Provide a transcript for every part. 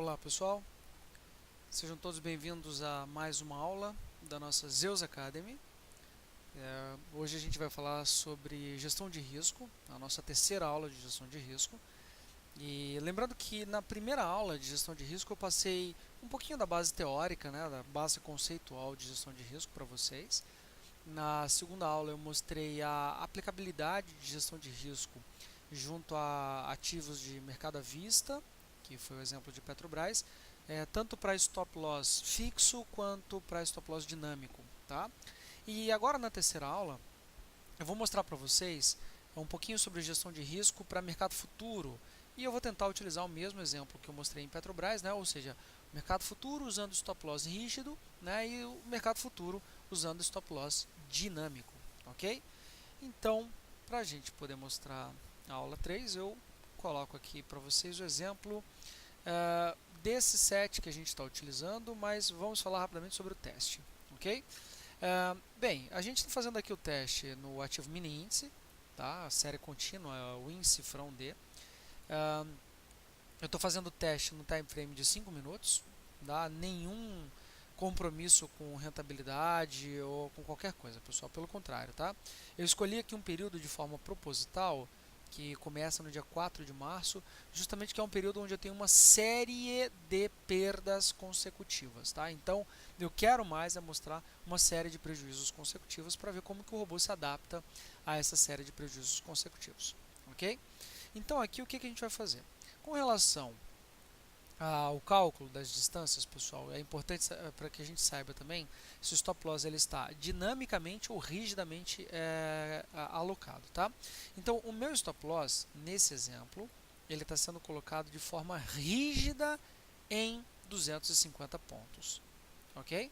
Olá pessoal, sejam todos bem-vindos a mais uma aula da nossa Zeus Academy. Hoje a gente vai falar sobre gestão de risco, a nossa terceira aula de gestão de risco. E lembrando que na primeira aula de gestão de risco eu passei um pouquinho da base teórica, da base conceitual de gestão de risco para vocês. Na segunda aula eu mostrei a aplicabilidade de gestão de risco junto a ativos de mercado à vista, que foi o exemplo de Petrobras, tanto para stop loss fixo quanto para stop loss dinâmico. Tá? E agora na terceira aula eu vou mostrar para vocês um pouquinho sobre gestão de risco para mercado futuro. E eu vou tentar utilizar o mesmo exemplo que eu mostrei em Petrobras, ou seja, o mercado futuro usando stop loss rígido, e o mercado futuro usando stop loss dinâmico, ok? Então, para a gente poder mostrar a aula 3, eu coloco aqui para vocês o exemplo desse set que a gente está utilizando, mas vamos falar rapidamente sobre o teste, ok? Bem, a gente está fazendo aqui o teste no ativo mini índice, tá? A série contínua, o índice Cifrão D. Eu estou fazendo o teste no time frame de 5 minutos, tá? Nenhum compromisso com rentabilidade ou com qualquer coisa, pessoal, pelo contrário, tá? Eu escolhi aqui um período de forma proposital, que começa no dia 4 de março, justamente que é um período onde eu tenho uma série de perdas consecutivas, tá? Então, eu quero mais mostrar uma série de prejuízos consecutivos para ver como que o robô se adapta a essa série de prejuízos consecutivos, ok? Então, aqui o que a gente vai fazer? Com relação ao cálculo das distâncias, pessoal, é importante para que a gente saiba também se o stop loss ele está dinamicamente ou rigidamente alocado, tá? Então, o meu stop loss, nesse exemplo, ele está sendo colocado de forma rígida em 250 pontos, ok?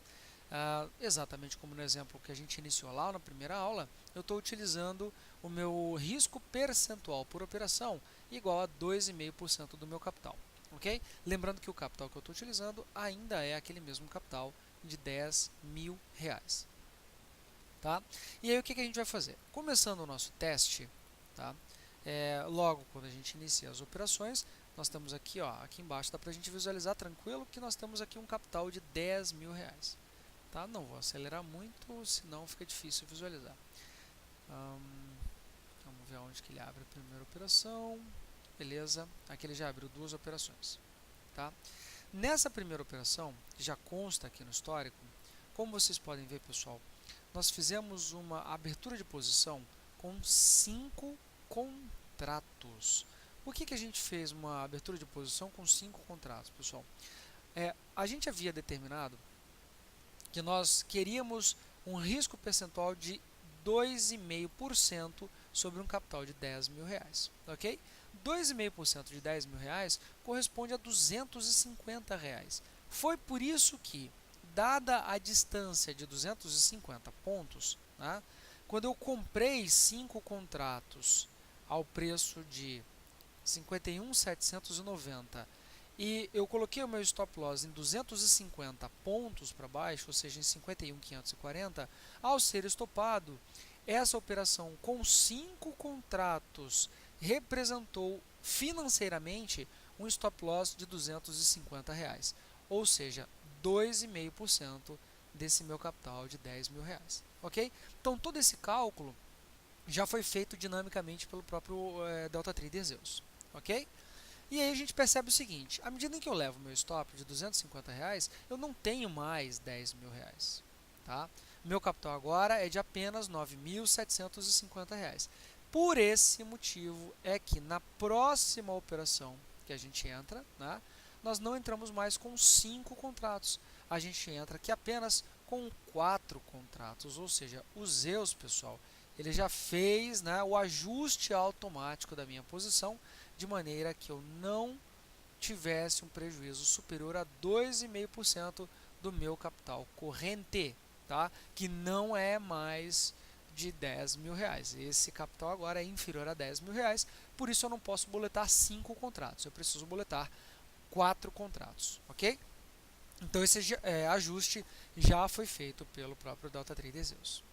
Exatamente como no exemplo que a gente iniciou lá na primeira aula, eu estou utilizando o meu risco percentual por operação igual a 2,5% do meu capital. Okay? Lembrando que o capital que eu estou utilizando ainda é aquele mesmo capital de R$ 10.000. Tá? E aí o que a gente vai fazer? Começando o nosso teste, tá? Logo quando a gente inicia as operações, nós temos aqui, aqui embaixo, dá para a gente visualizar tranquilo que nós temos aqui um capital de R$ 10.000. Tá? Não vou acelerar muito, senão fica difícil visualizar. Vamos ver onde que ele abre a primeira operação. Beleza, aqui ele já abriu duas operações. Tá? Nessa primeira operação, que já consta aqui no histórico, como vocês podem ver, pessoal, nós fizemos uma abertura de posição com 5 contratos. Por que a gente fez uma abertura de posição com 5 contratos, pessoal? A gente havia determinado que nós queríamos um risco percentual de 2,5% sobre um capital de R$ 10.000, ok? 2,5% de R$ 10.000 corresponde a R$ 250. Foi por isso que, dada a distância de 250 pontos, quando eu comprei 5 contratos ao preço de 51.790 e eu coloquei o meu stop loss em 250 pontos para baixo, ou seja, em 51.540, ao ser estopado, essa operação com 5 contratos representou financeiramente um stop loss de R$ 250, ou seja, 2,5% desse meu capital de R$ 10.000, ok? Então todo esse cálculo já foi feito dinamicamente pelo próprio Delta Trader Zeus, ok? E aí a gente percebe o seguinte, à medida em que eu levo meu stop de R$ 250, eu não tenho mais R$ 10.000, tá? Meu capital agora é de apenas R$ 9.750. Por esse motivo é que na próxima operação que a gente entra, nós não entramos mais com 5 contratos, a gente entra aqui apenas com 4 contratos, ou seja, o Zeus, pessoal, ele já fez o ajuste automático da minha posição, de maneira que eu não tivesse um prejuízo superior a 2,5% do meu capital corrente, tá? Que não é mais de R$ 10.000. Esse capital agora é inferior a R$ 10.000, por isso eu não posso boletar 5 contratos, eu preciso boletar 4 contratos, ok? Então esse ajuste já foi feito pelo próprio Delta Trader Zeus.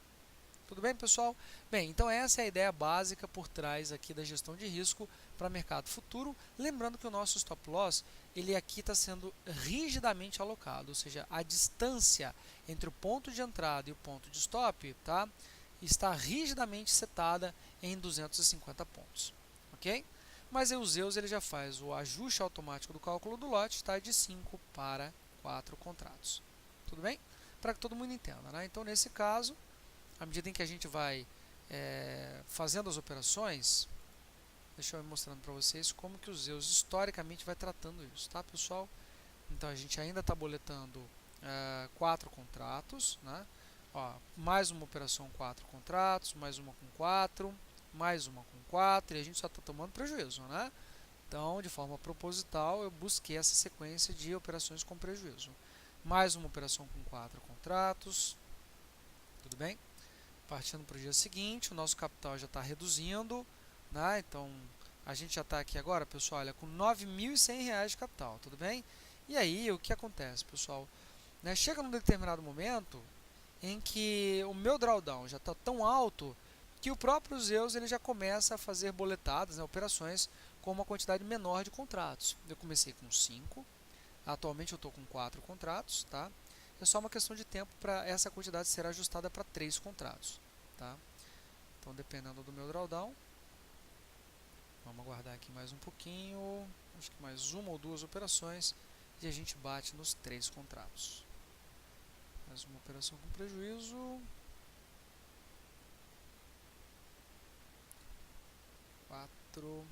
Tudo bem, pessoal? Bem, então essa é a ideia básica por trás aqui da gestão de risco para mercado futuro. Lembrando que o nosso stop loss, ele aqui está sendo rigidamente alocado, ou seja, a distância entre o ponto de entrada e o ponto de stop, tá, está rigidamente setada em 250 pontos, ok? Mas aí o Zeus ele já faz o ajuste automático do cálculo do lote, tá, de 5 para 4 contratos. Tudo bem? Para que todo mundo entenda, né? Então, nesse caso, à medida em que a gente vai fazendo as operações, deixa eu ir mostrando para vocês como que o Zeus historicamente vai tratando isso, tá, pessoal? Então, a gente ainda está boletando 4 contratos, né? Ó, mais uma operação 4 contratos, mais uma com 4, mais uma com 4, e a gente só está tomando prejuízo, né? Então, de forma proposital, eu busquei essa sequência de operações com prejuízo. Mais uma operação com 4 contratos, tudo bem? Partindo para o dia seguinte, o nosso capital já está reduzindo, né? Então, a gente já está aqui agora, pessoal, olha, com R$ 9.100 de capital, tudo bem? E aí, o que acontece, pessoal? Né? Chega num determinado momento em que o meu drawdown já está tão alto que o próprio Zeus ele já começa a fazer boletadas, né, operações com uma quantidade menor de contratos. Eu comecei com 5, atualmente eu estou com 4 contratos, tá? É só uma questão de tempo para essa quantidade ser ajustada para 3 contratos, tá? Então, dependendo do meu drawdown, vamos aguardar aqui mais um pouquinho, acho que mais uma ou duas operações e a gente bate nos 3 contratos. Mais uma operação com prejuízo. 4.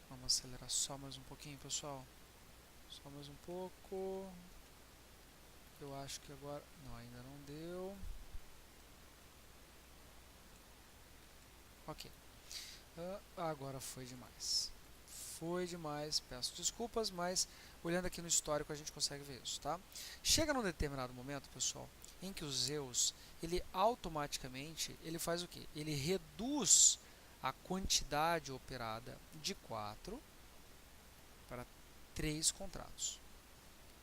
Vamos acelerar só mais um pouquinho, pessoal. Só mais um pouco. Eu acho que agora... Não, ainda não deu. Ok. Agora foi demais. Foi demais. Peço desculpas, mas olhando aqui no histórico a gente consegue ver isso, tá? Chega num determinado momento, pessoal, em que o Zeus, ele automaticamente, ele faz o quê? Ele reduz a quantidade operada de 4 para 3 contratos.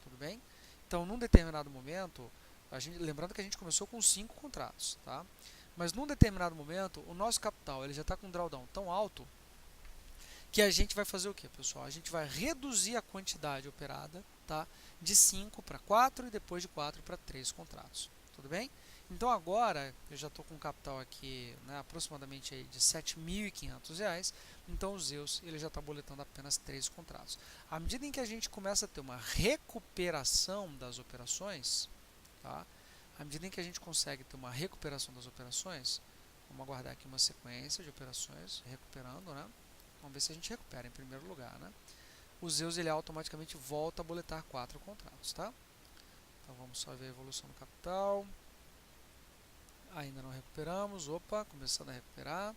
Tudo bem? Então, num determinado momento, lembrando que a gente começou com 5 contratos, tá? Mas num determinado momento, o nosso capital ele já está com um drawdown tão alto que a gente vai fazer o que, pessoal? A gente vai reduzir a quantidade operada, tá? De 5 para 4 e depois de 4 para 3 contratos. Tudo bem? Então agora eu já estou com um capital aqui, né, aproximadamente aí de R$ 7.500. Então o Zeus ele já está boletando apenas 3 contratos. À medida em que a gente começa a ter uma recuperação das operações, tá? À medida em que a gente consegue ter uma recuperação das operações, vamos aguardar aqui uma sequência de operações recuperando, né? Vamos ver se a gente recupera em primeiro lugar, né? O Zeus ele automaticamente volta a boletar 4 contratos, tá? Então vamos só ver a evolução do capital. Ainda não recuperamos, opa, começando a recuperar.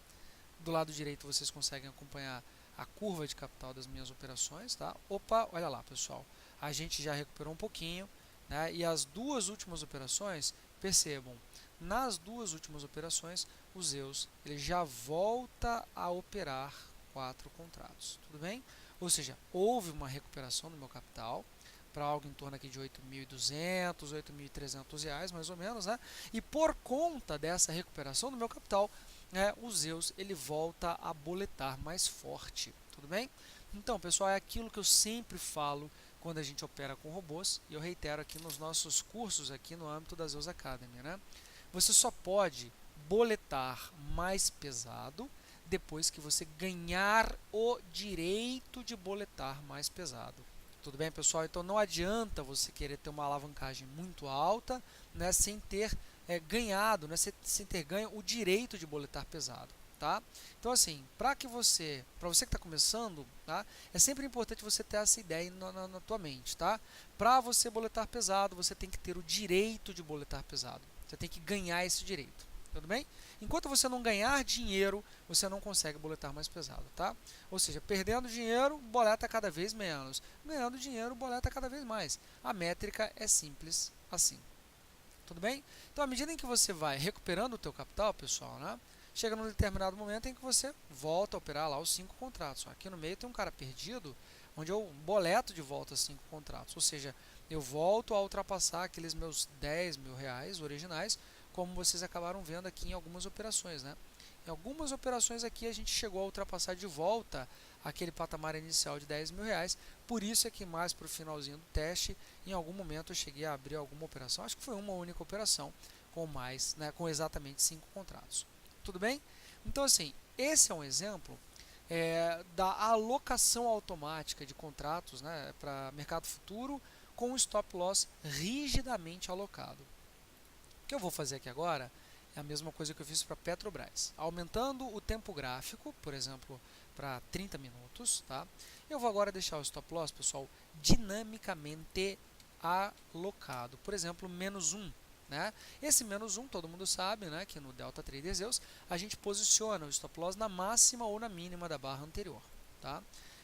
Do lado direito vocês conseguem acompanhar a curva de capital das minhas operações, tá? Opa, olha lá, pessoal, a gente já recuperou um pouquinho, né? E as duas últimas operações, percebam, nas duas últimas operações, o Zeus ele já volta a operar 4 contratos, tudo bem? Ou seja, houve uma recuperação do meu capital, para algo em torno aqui de R$ 8.200, R$ 8.300 mais ou menos, né? E por conta dessa recuperação do meu capital, o Zeus ele volta a boletar mais forte, tudo bem? Então, pessoal, é aquilo que eu sempre falo quando a gente opera com robôs, e eu reitero aqui nos nossos cursos aqui no âmbito da Zeus Academy, né? Você só pode boletar mais pesado depois que você ganhar o direito de boletar mais pesado. Tudo bem, pessoal? Então não adianta você querer ter uma alavancagem muito alta, né, sem ter ganhado, né, sem ter ganho o direito de boletar pesado, tá? Então assim, para você que está começando, tá, é sempre importante você ter essa ideia na tua mente, tá? Para você boletar pesado, você tem que ter o direito de boletar pesado. Você tem que ganhar esse direito, tudo bem? Enquanto você não ganhar dinheiro, você não consegue boletar mais pesado, tá? Ou seja, perdendo dinheiro, boleta cada vez menos. Ganhando dinheiro, boleta cada vez mais. A métrica é simples assim. Tudo bem? Então, à medida em que você vai recuperando o teu capital, pessoal, né? Chega num determinado momento em que você volta a operar lá os 5 contratos. Aqui no meio tem um cara perdido, onde eu boleto de volta 5 contratos. Ou seja, eu volto a ultrapassar aqueles meus R$ 10.000 originais como vocês acabaram vendo aqui em algumas operações, né? Em algumas operações aqui a gente chegou a ultrapassar de volta aquele patamar inicial de R$10.000, por isso é que mais para o finalzinho do teste, em algum momento eu cheguei a abrir alguma operação, acho que foi uma única operação, com mais, né, com exatamente 5 contratos. Tudo bem? Então assim, esse é um exemplo da alocação automática de contratos, né, para mercado futuro com o stop loss rigidamente alocado. O que eu vou fazer aqui agora é a mesma coisa que eu fiz para Petrobras, aumentando o tempo gráfico, por exemplo, para 30 minutos, tá? Eu vou agora deixar o stop loss, pessoal, dinamicamente alocado, por exemplo, -1, né? Esse -1, todo mundo sabe, né, que no Delta Trader Zeus a gente posiciona o stop loss na máxima ou na mínima da barra anterior, tá?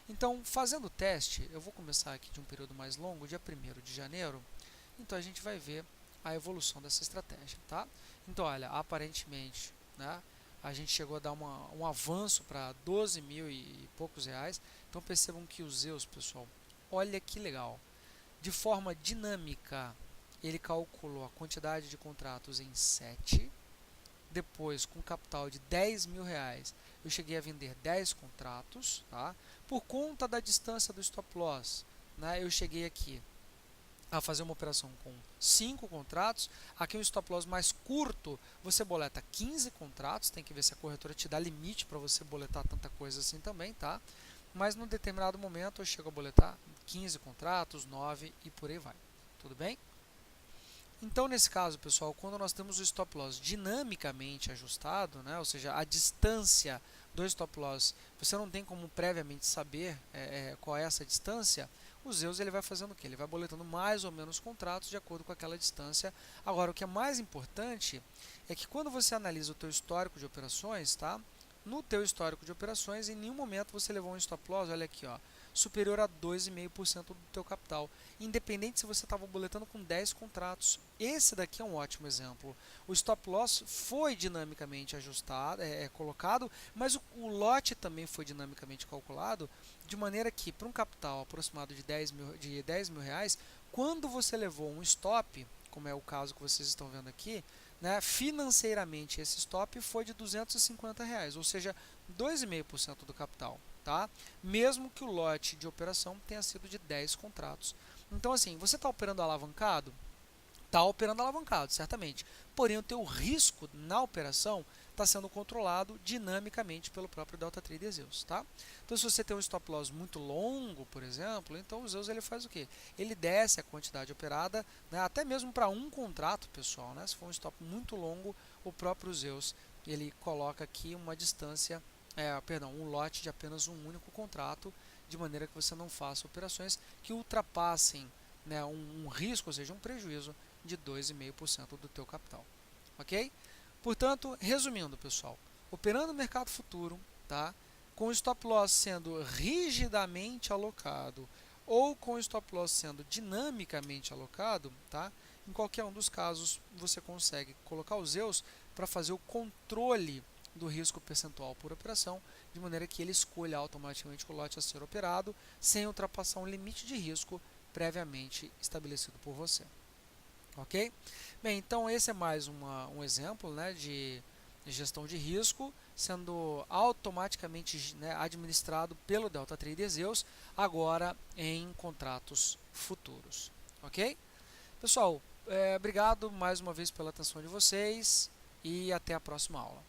Então, fazendo o teste, eu vou começar aqui de um período mais longo, dia 1º de janeiro, então a gente vai ver a evolução dessa estratégia, tá? Então, olha, aparentemente, né, a gente chegou a dar um avanço para 12 mil e poucos reais. Então, percebam que os Zeus, pessoal, olha que legal. De forma dinâmica, ele calculou a quantidade de contratos em 7. Depois, com capital de R$10.000, eu cheguei a vender 10 contratos, tá? Por conta da distância do stop loss, né, eu cheguei aqui a fazer uma operação com 5 contratos. Aqui um stop loss mais curto, você boleta 15 contratos, tem que ver se a corretora te dá limite para você boletar tanta coisa assim também, tá? Mas num determinado momento eu chego a boletar 15 contratos, 9 e por aí vai. Tudo bem? Então, nesse caso, pessoal, quando nós temos o stop loss dinamicamente ajustado, né, ou seja, a distância do stop loss, você não tem como previamente saber qual é essa distância, o Zeus ele vai fazendo o quê? Ele vai boletando mais ou menos contratos de acordo com aquela distância. Agora, o que é mais importante é que quando você analisa o teu histórico de operações, tá? No teu histórico de operações, em nenhum momento você levou um stop loss, olha aqui, ó, superior a 2,5% do teu capital, independente se você estava boletando com 10 contratos. Esse daqui é um ótimo exemplo. O stop loss foi dinamicamente ajustado, colocado, mas o lote também foi dinamicamente calculado, de maneira que, para um capital aproximado de 10 mil reais, quando você levou um stop, como é o caso que vocês estão vendo aqui, né, financeiramente esse stop foi de R$250, ou seja, 2,5% do capital, tá? Mesmo que o lote de operação tenha sido de 10 contratos. Então, assim, você está operando alavancado? Está operando alavancado, certamente. Porém, o teu risco na operação está sendo controlado dinamicamente pelo próprio Delta Trader Zeus, tá? Então, se você tem um stop loss muito longo, por exemplo, então o Zeus ele faz o quê? Ele desce a quantidade operada, né, até mesmo para um contrato, pessoal, né? Se for um stop muito longo, o próprio Zeus ele coloca aqui uma distância, um lote de apenas um único contrato, de maneira que você não faça operações que ultrapassem, né, um risco, ou seja, um prejuízo de 2,5% do teu capital, ok? Portanto, resumindo, pessoal, operando no mercado futuro, tá? Com o stop loss sendo rigidamente alocado ou com o stop loss sendo dinamicamente alocado, tá? Em qualquer um dos casos, você consegue colocar os Zeus para fazer o controle do risco percentual por operação, de maneira que ele escolha automaticamente o lote a ser operado, sem ultrapassar um limite de risco previamente estabelecido por você. Ok? Bem, então esse é mais um exemplo, né, de gestão de risco sendo automaticamente, né, administrado pelo Delta Trader Zeus, agora em contratos futuros. Ok? Pessoal, obrigado mais uma vez pela atenção de vocês e até a próxima aula.